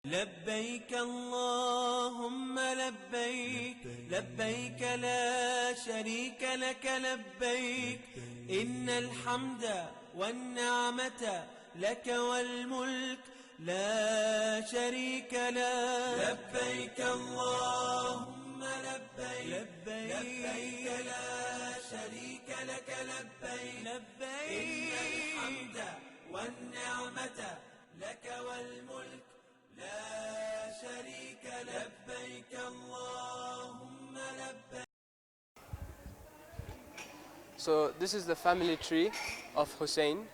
لبيك اللهم لبيك لبيك لا شريك لك لبيك إن الحمد والنعمة لك والملك لا شريك لك لبيك اللهم لبيك لبيك لا شريك لك لبيك إن الحمد والنعمة لك والملك لا شريك لبيك اللهم لبيك. So this is the family tree of Hussein,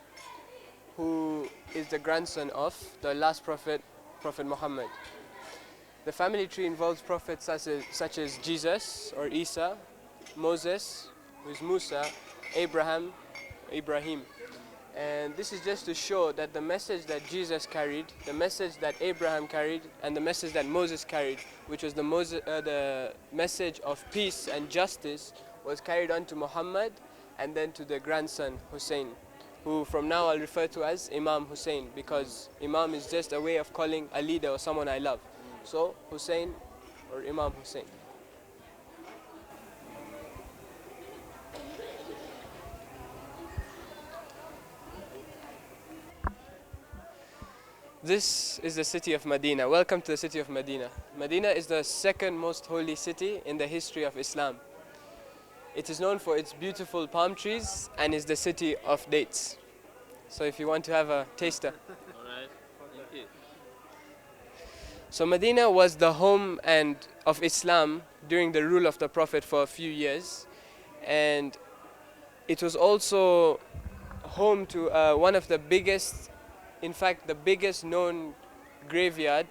who is the grandson of the last prophet, Prophet Muhammad. The family tree involves prophets such as Jesus or Isa, Moses, who is Musa, Ibrahim. And this is just to show that the message that Jesus carried, the message that Abraham carried, and the message that Moses carried, which was the message of peace and justice, was carried on to Muhammad and then to the grandson Hussein, who from now I'll refer to as Imam Hussein, because Imam is just a way of calling a leader or someone I love. So Hussein or Imam Hussein. This is the city of Medina. Welcome to the city of Medina. Medina is the second most holy city in the history of Islam. It is known for its beautiful palm trees and is the city of dates. So if you want to have a taster. Alright, thank you. So Medina was the home of Islam during the rule of the Prophet for a few years, and it was also home to one of the biggest, in fact the biggest known graveyard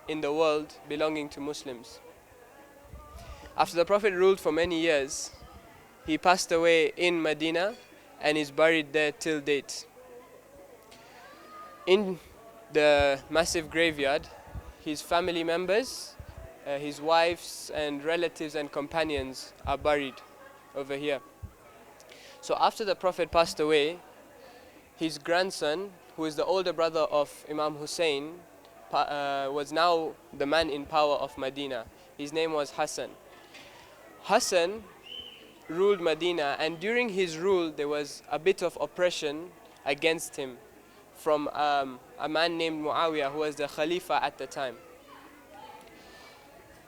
in the world belonging to Muslims. After the Prophet ruled for many years, he passed away in Medina and is buried there till date. In the massive graveyard, his family members, his wives and relatives and companions are buried over here. So after the Prophet passed away, his grandson, who is the older brother of Imam Hussein, was now the man in power of Medina. His name was Hassan. Hassan ruled Medina, and during his rule there was a bit of oppression against him from a man named Muawiyah, who was the Khalifa at the time.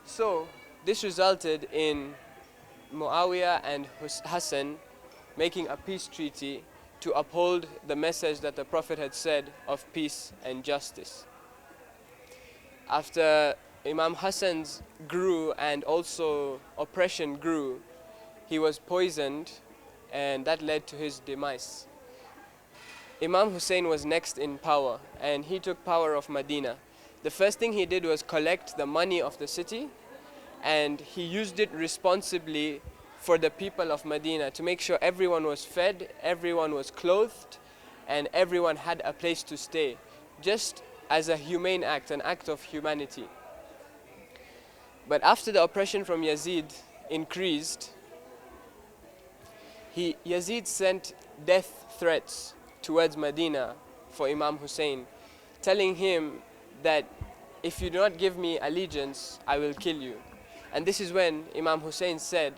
So this resulted in Muawiyah and Hassan making a peace treaty to uphold the message that the Prophet had said of peace and justice. After Imam Hassan's grew and also oppression grew, he was poisoned, and that led to his demise. Imam Hussein was next in power, and he took power of Medina. The first thing he did was collect the money of the city, and he used it responsibly for the people of Medina to make sure everyone was fed, everyone was clothed, and everyone had a place to stay, just as a humane act, an act of humanity. But after the oppression from Yazid increased, Yazid sent death threats towards Medina for Imam Hussein, telling him that if you do not give me allegiance, I will kill you. And this is when Imam Hussein said,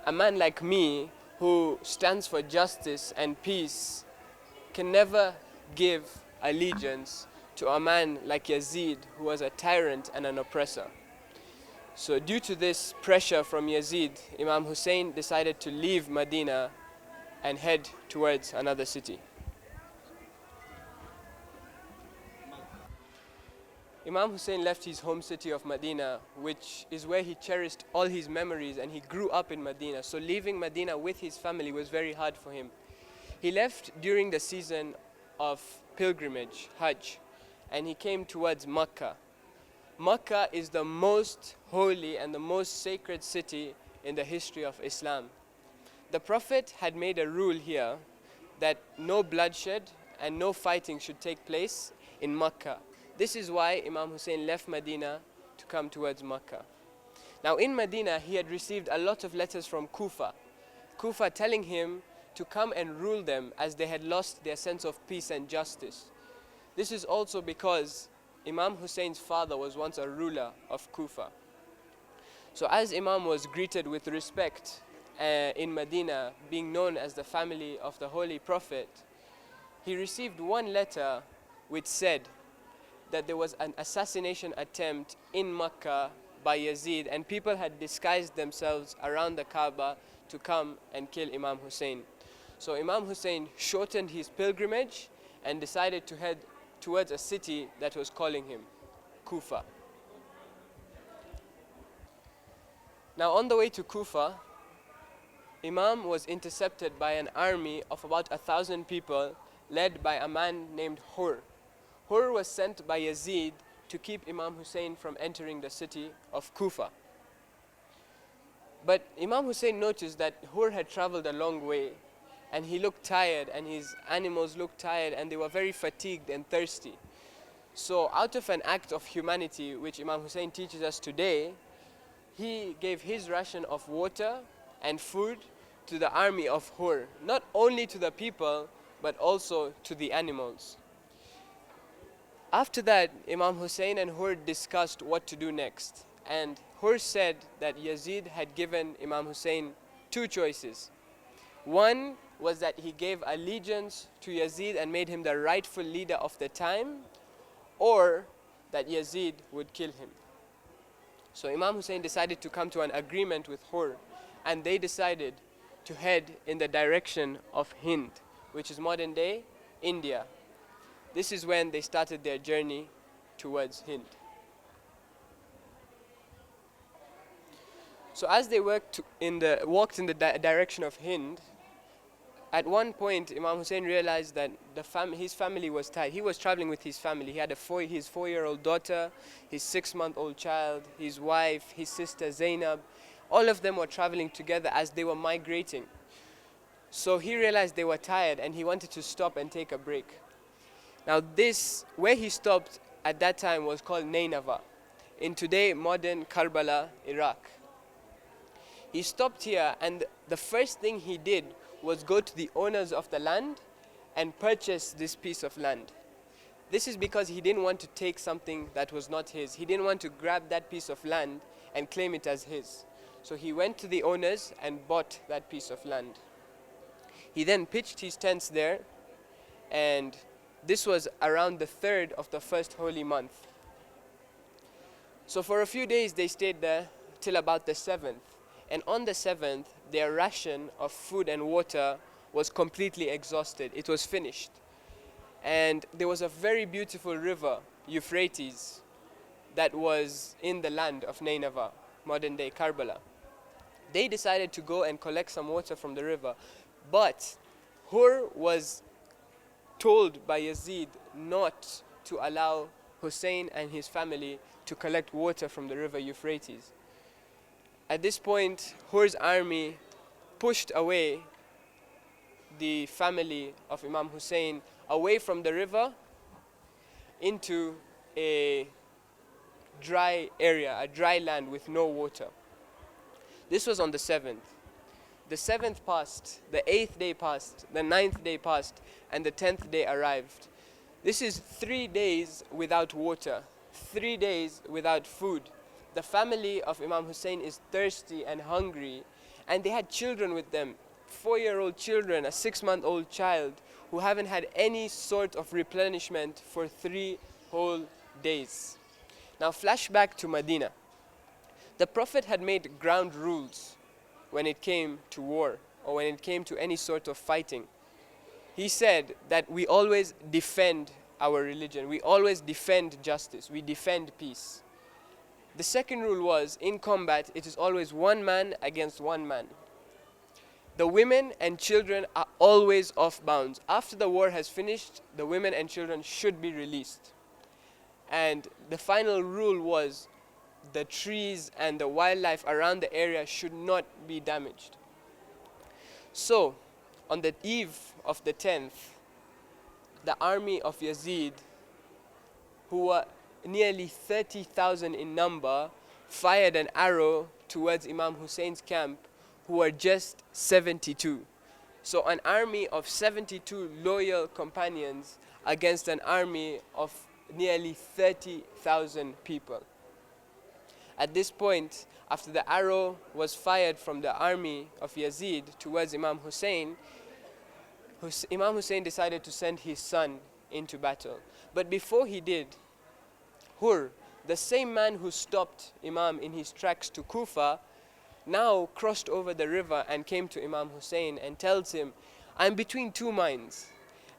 a man like me who stands for justice and peace can never give allegiance to a man like Yazid, who was a tyrant and an oppressor. So due to this pressure from Yazid, Imam Hussein decided to leave Medina and head towards another city. Imam Hussein left his home city of Medina, which is where he cherished all his memories, and he grew up in Medina. So leaving Medina with his family was very hard for him. He left during the season of pilgrimage, Hajj, and he came towards Mecca. Mecca is the most holy and the most sacred city in the history of Islam. The Prophet had made a rule here that no bloodshed and no fighting should take place in Mecca. This is why Imam Hussein left Medina to come towards Mecca. Now in Medina, he had received a lot of letters from Kufa telling him to come and rule them, as they had lost their sense of peace and justice. This is also because Imam Hussein's father was once a ruler of Kufa. So as Imam was greeted with respect in Medina, being known as the family of the Holy Prophet, he received one letter which said that there was an assassination attempt in Mecca by Yazid, and people had disguised themselves around the Kaaba to come and kill Imam Hussein. So Imam Hussein shortened his pilgrimage and decided to head towards a city that was calling him, Kufa. Now on the way to Kufa, Imam was intercepted by an army of about 1,000 people led by a man named Hur. Hur was sent by Yazid to keep Imam Hussein from entering the city of Kufa. But Imam Hussein noticed that Hur had traveled a long way and he looked tired and his animals looked tired and they were very fatigued and thirsty. So out of an act of humanity, which Imam Hussein teaches us today, he gave his ration of water and food to the army of Hur, not only to the people, but also to the animals. After that, Imam Hussein and Hur discussed what to do next. And Hur said that Yazid had given Imam Hussein two choices. One was that he gave allegiance to Yazid and made him the rightful leader of the time, or that Yazid would kill him. So Imam Hussein decided to come to an agreement with Hur, and they decided to head in the direction of Hind, which is modern day India. This is when they started their journey towards Hind. So as they walked in the direction of Hind, at one point Imam Hussein realized that his family was tired. He was traveling with his family. He had his 4-year-old daughter, his 6-month-old child, his wife, his sister Zainab. All of them were traveling together as they were migrating. So he realized they were tired and he wanted to stop and take a break. Now where he stopped at that time was called Nainava, in today modern Karbala, Iraq. He stopped here and the first thing he did was go to the owners of the land and purchase this piece of land. This is because he didn't want to take something that was not his. He didn't want to grab that piece of land and claim it as his. So he went to the owners and bought that piece of land. He then pitched his tents there, and this was around the 3rd of the first holy month. So for a few days they stayed there till about the 7th. And on the 7th, their ration of food and water was completely exhausted. It was finished. And there was a very beautiful river, Euphrates, that was in the land of Nainava, modern day Karbala. They decided to go and collect some water from the river, but Hur was told by Yazid not to allow Hussein and his family to collect water from the river Euphrates. At this point, Hur's army pushed away the family of Imam Hussein away from the river into a dry area, a dry land with no water. This was on the 7th. The 7th passed, the 8th day passed, the 9th day passed, and the 10th day arrived. This is 3 days without water, 3 days without food. The family of Imam Hussein is thirsty and hungry, and they had children with them, 4-year-old children, a 6-month-old child, who haven't had any sort of replenishment for 3 whole days. Now flashback to Medina. The Prophet had made ground rules when it came to war or when it came to any sort of fighting. He said that we always defend our religion, we always defend justice, we defend peace. The second rule was, in combat, it is always one man against one man. The women and children are always off bounds. After the war has finished, the women and children should be released. And the final rule was the trees and the wildlife around the area should not be damaged. So, on the eve of the 10th, the army of Yazid, who were nearly 30,000 in number, fired an arrow towards Imam Hussein's camp, who were just 72. So an army of 72 loyal companions against an army of nearly 30,000 people. At this point, after the arrow was fired from the army of Yazid towards Imam Hussein, Imam Hussein decided to send his son into battle. But before he did, Hur, the same man who stopped Imam in his tracks to Kufa, now crossed over the river and came to Imam Hussein and tells him, I'm between two minds.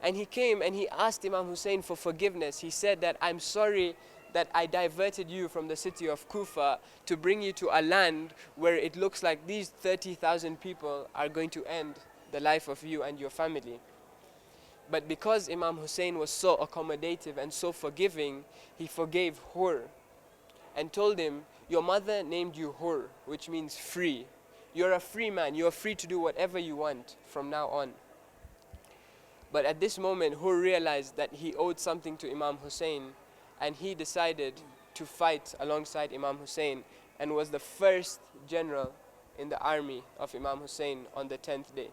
And he came and he asked Imam Hussein for forgiveness. He said that, I'm sorry that I diverted you from the city of Kufa to bring you to a land where it looks like these 30,000 people are going to end the life of you and your family. But because Imam Hussein was so accommodative and so forgiving, he forgave Hur and told him, your mother named you Hur, which means free. You're a free man. You're free to do whatever you want from now on. But at this moment, Hur realized that he owed something to Imam Hussein, and he decided to fight alongside Imam Hussein and was the first general in the army of Imam Hussein on the 10th day.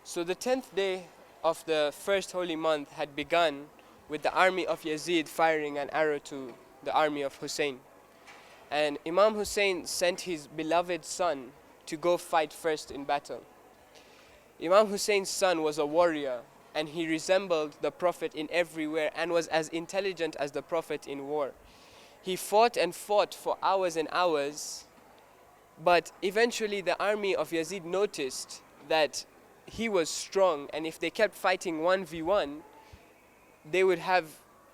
So the 10th day of the first holy month had begun with the army of Yazid firing an arrow to the army of Hussein. And Imam Hussein sent his beloved son to go fight first in battle. Imam Hussein's son was a warrior, and he resembled the Prophet in every way and was as intelligent as the Prophet in war. He fought and fought for hours and hours, but eventually the army of Yazid noticed that he was strong, and if they kept fighting 1v1, they would have,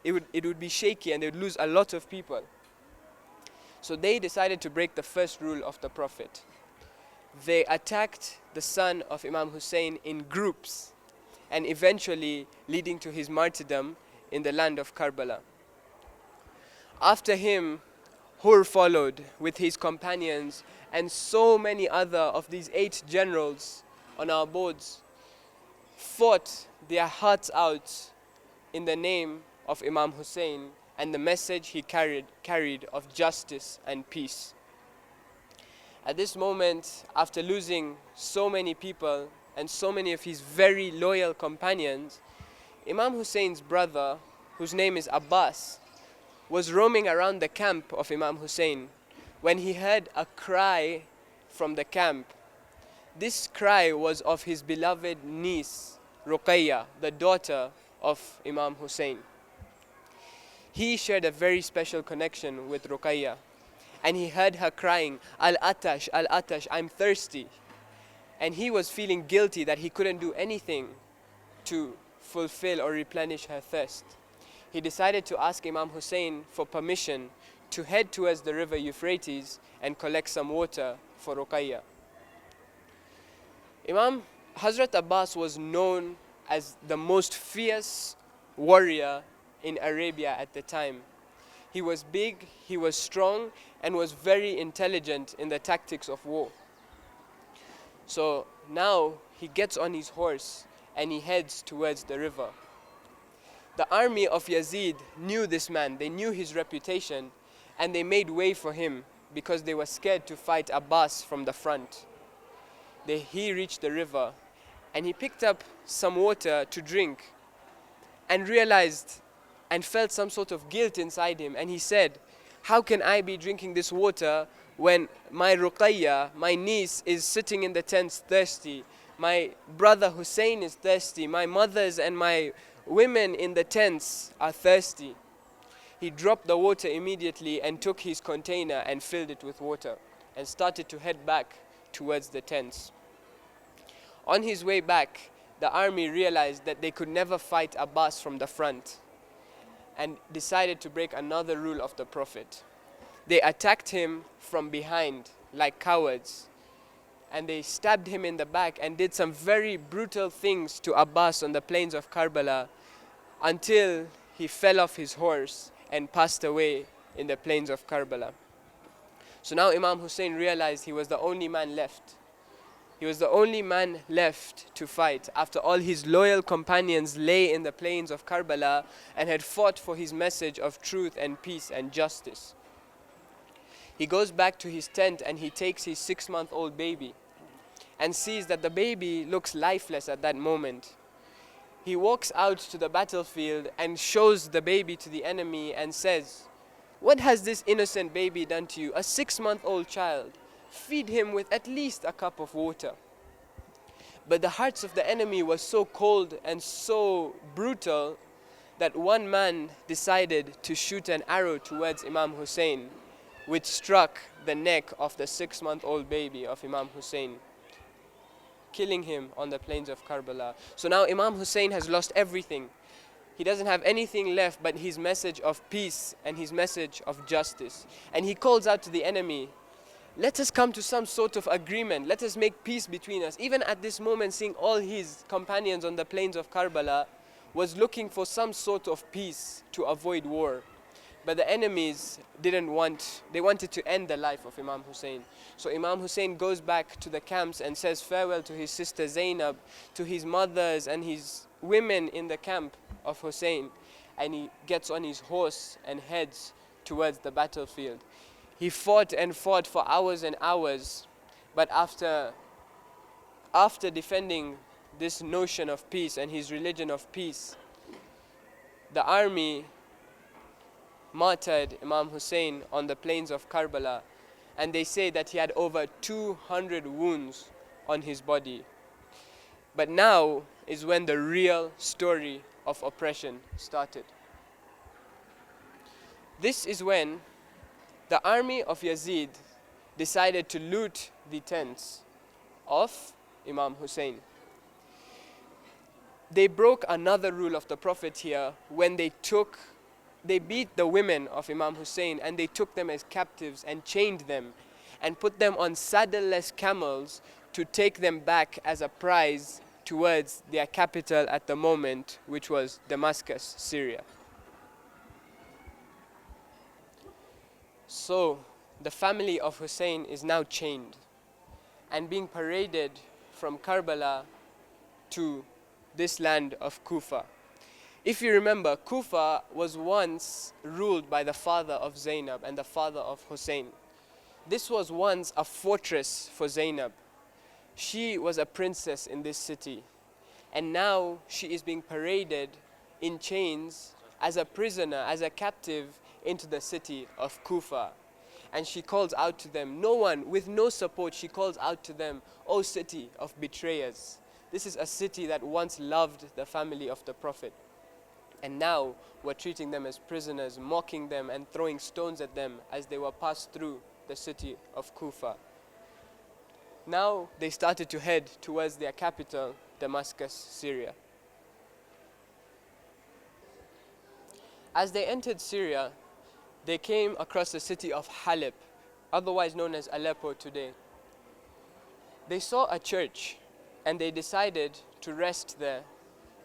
it would be shaky and they would lose a lot of people. So they decided to break the first rule of the Prophet. They attacked the son of Imam Hussein in groups, and eventually leading to his martyrdom in the land of Karbala. After him, Hur followed with his companions, and so many other of these 8 generals on our boards fought their hearts out in the name of Imam Hussein and the message he carried of justice and peace. At this moment, after losing so many people and so many of his very loyal companions, Imam Hussein's brother, whose name is Abbas, was roaming around the camp of Imam Hussein when he heard a cry from the camp. This cry was of his beloved niece, Ruqayya, the daughter of Imam Hussein. He shared a very special connection with Ruqayya, and he heard her crying, Al-Atash, Al-Atash, I'm thirsty. And he was feeling guilty that he couldn't do anything to fulfill or replenish her thirst. He decided to ask Imam Hussein for permission to head towards the river Euphrates and collect some water for Ruqayya. Imam Hazrat Abbas was known as the most fierce warrior in Arabia at the time. He was big, he was strong, and was very intelligent in the tactics of war. So now he gets on his horse and he heads towards the river. The army of Yazid knew this man, they knew his reputation, and they made way for him because they were scared to fight Abbas from the front. He reached the river and he picked up some water to drink and realized and felt some sort of guilt inside him, and he said, how can I be drinking this water when my Ruqayya, my niece, is sitting in the tents thirsty? My brother Hussein is thirsty. My mothers and my women in the tents are thirsty. He dropped the water immediately and took his container and filled it with water and started to head back towards the tents. On his way back, the army realized that they could never fight Abbas from the front and decided to break another rule of the Prophet. They attacked him from behind like cowards, and they stabbed him in the back and did some very brutal things to Abbas on the plains of Karbala until he fell off his horse and passed away in the plains of Karbala. So now Imam Hussein realized he was the only man left. He was the only man left to fight after all his loyal companions lay in the plains of Karbala and had fought for his message of truth and peace and justice. He goes back to his tent and he takes his 6-month-old baby and sees that the baby looks lifeless at that moment. he walks out to the battlefield and shows the baby to the enemy and says, "What has this innocent baby done to you? A 6-month-old child. Feed him with at least a cup of water." But the hearts of the enemy were so cold and so brutal that one man decided to shoot an arrow towards Imam Hussein, which struck the neck of the 6-month-old baby of Imam Hussein, killing him on the plains of Karbala. So now Imam Hussein has lost everything. He doesn't have anything left but his message of peace and his message of justice. And he calls out to the enemy, "Let us come to some sort of agreement. Let us make peace between us." Even at this moment, seeing all his companions on the plains of Karbala, was looking for some sort of peace to avoid war. But the enemies they wanted to end the life of Imam Hussein. So Imam Hussein goes back to the camps and says farewell to his sister Zainab, to his mothers and his women in the camp of Hussein. And he gets on his horse and heads towards the battlefield. He fought and fought for hours and hours. But after defending this notion of peace and his religion of peace, the army martyred Imam Hussein on the plains of Karbala, and they say that he had over 200 wounds on his body. But now is when the real story of oppression started. This is when the army of Yazid decided to loot the tents of Imam Hussein. They broke another rule of the Prophet here when they beat the women of Imam Hussein and they took them as captives and chained them and put them on saddleless camels to take them back as a prize towards their capital at the moment, which was Damascus, Syria. So the family of Hussein is now chained and being paraded from Karbala to this land of Kufa. If you remember, Kufa was once ruled by the father of Zainab and the father of Hussein. This was once a fortress for Zainab. She was a princess in this city, and now she is being paraded in chains as a prisoner, as a captive, into the city of Kufa. And she calls out to them, with no support, she calls out to them, "O city of betrayers." This is a city that once loved the family of the Prophet. And now we're treating them as prisoners, mocking them and throwing stones at them as they were passed through the city of Kufa. Now they started to head towards their capital, Damascus, Syria. As they entered Syria, they came across the city of Halep, otherwise known as Aleppo today. They saw a church and they decided to rest there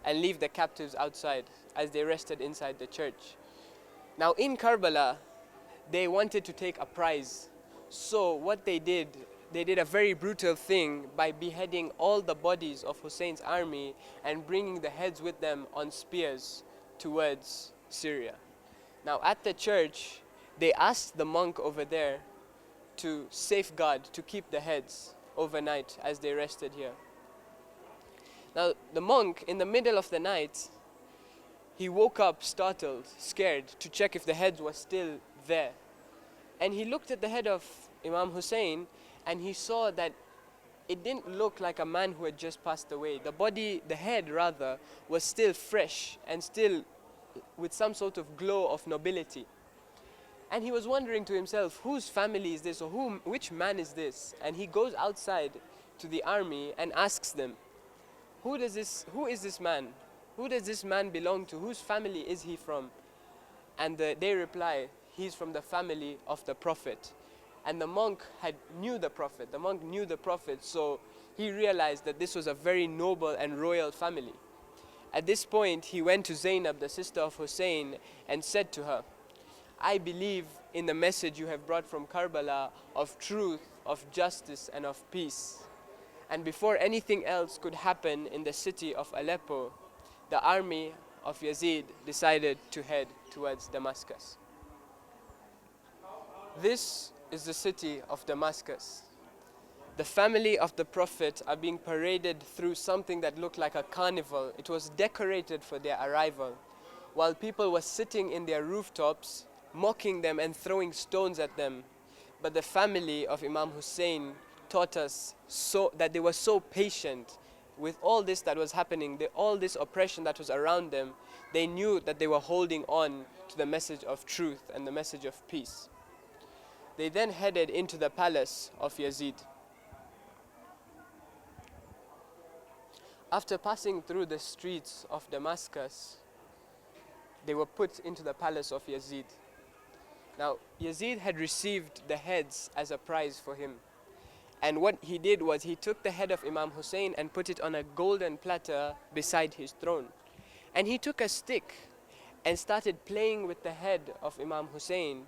and leave the captives outside as they rested inside the church. Now in Karbala, they wanted to take a prize. So what they did a very brutal thing by beheading all the bodies of Hussein's army and bringing the heads with them on spears towards Syria. Now at the church, they asked the monk over there to safeguard, to keep the heads overnight as they rested here. Now the monk, in the middle of the night, he woke up startled, scared, to check if the heads were still there. And he looked at the head of Imam Hussein and he saw that it didn't look like a man who had just passed away. The body, the head rather, was still fresh and still with some sort of glow of nobility. And he was wondering to himself, whose family is this, or which man is this? And he goes outside to the army and asks them, who is this man? Who does this man belong to? Whose family is he from? And they reply, he's from the family of the Prophet. And the monk knew the Prophet. The monk knew the Prophet, so he realized that this was a very noble and royal family. At this point, he went to Zainab, the sister of Hussein, and said to her, I believe in the message you have brought from Karbala of truth, of justice, and of peace. And before anything else could happen in the city of Aleppo, the army of Yazid decided to head towards Damascus. This is the city of Damascus. the family of the Prophet are being paraded through something that looked like a carnival. It was decorated for their arrival, while people were sitting in their rooftops, mocking them and throwing stones at them. But the family of Imam Hussein taught us that they were so patient with all this that was happening, all this oppression that was around them. They knew that they were holding on to the message of truth and the message of peace. They then headed into the palace of Yazid. After passing through the streets of Damascus, they were put into the palace of Yazid. Now, Yazid had received the heads as a prize for him. And what he did was he took the head of Imam Hussein and put it on a golden platter beside his throne. And he took a stick and started playing with the head of Imam Hussein.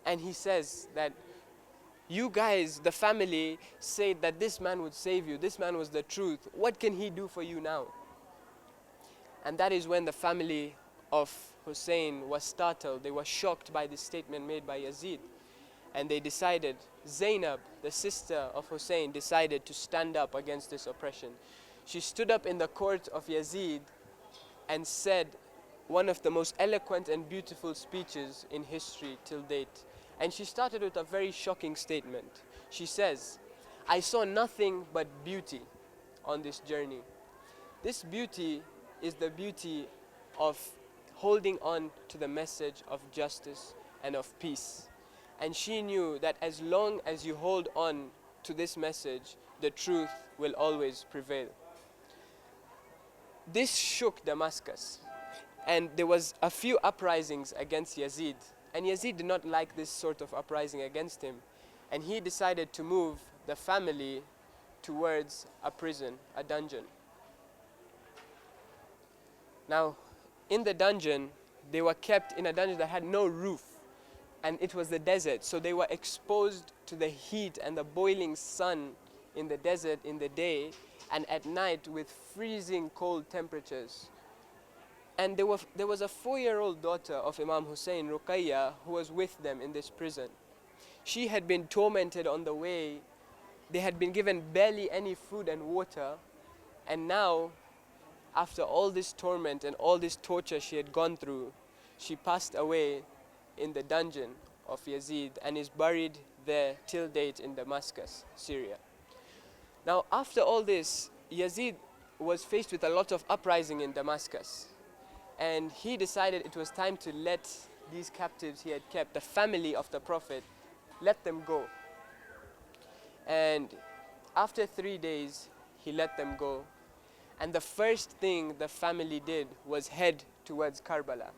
And he says that, you guys, the family, said that this man would save you. This man was the truth. What can he do for you now? And that is when the family of Hussein was startled. They were shocked by this statement made by Yazid. And they decided, Zainab, the sister of Hussein, decided to stand up against this oppression. She stood up in the court of Yazid and said one of the most eloquent and beautiful speeches in history till date. And she started with a very shocking statement. She says, I saw nothing but beauty on this journey. This beauty is the beauty of holding on to the message of justice and of peace. And she knew that as long as you hold on to this message, the truth will always prevail. This shook Damascus, and there was a few uprisings against Yazid. And Yazid did not like this sort of uprising against him. And he decided to move the family towards a prison, a dungeon. Now, in the dungeon, they were kept in a dungeon that had no roof. And it was the desert, so they were exposed to the heat and the boiling sun in the desert in the day, and at night with freezing cold temperatures. And there was a 4-year-old daughter of Imam Hussein, Ruqayya, who was with them in this prison. She had been tormented on the way. They had been given barely any food and water. And now, after all this torment and all this torture she had gone through, she passed away in the dungeon of Yazid and is buried there till date in Damascus, Syria. Now, after all this, Yazid was faced with a lot of uprising in Damascus. And he decided it was time to let these captives he had kept, the family of the Prophet, let them go. And after 3 days, he let them go. And the first thing the family did was head towards Karbala.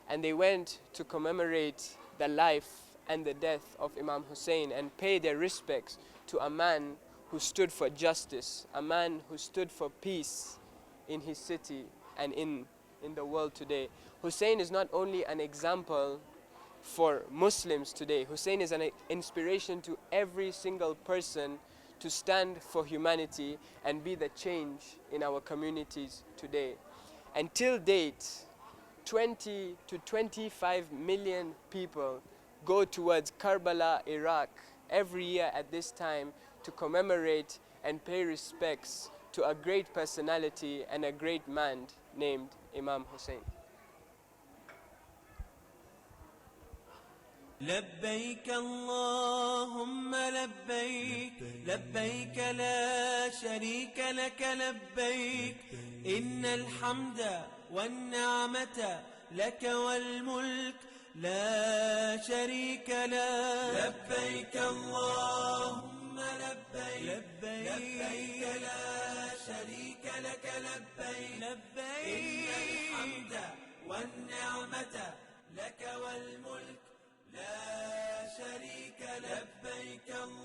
And they went to commemorate the life and the death of Imam Hussein and pay their respects to a man who stood for justice, a man who stood for peace in his city and in the world today. Hussein is not only an example for Muslims today. Hussein is an inspiration to every single person to stand for humanity and be the change in our communities today. Until date, 20 to 25 million people go towards Karbala, Iraq, every year at this time to commemorate and pay respects to a great personality and a great man named Imam Hussein. لبيك اللهم لبيك لبيك لا شريك لك لبيك إن الحمد والنعمة لك والملك لا شريك لك لبيك اللهم لبيك لبيك لا شريك لك لبيك إن الحمد والنعمة لك والملك لا شريك لبيك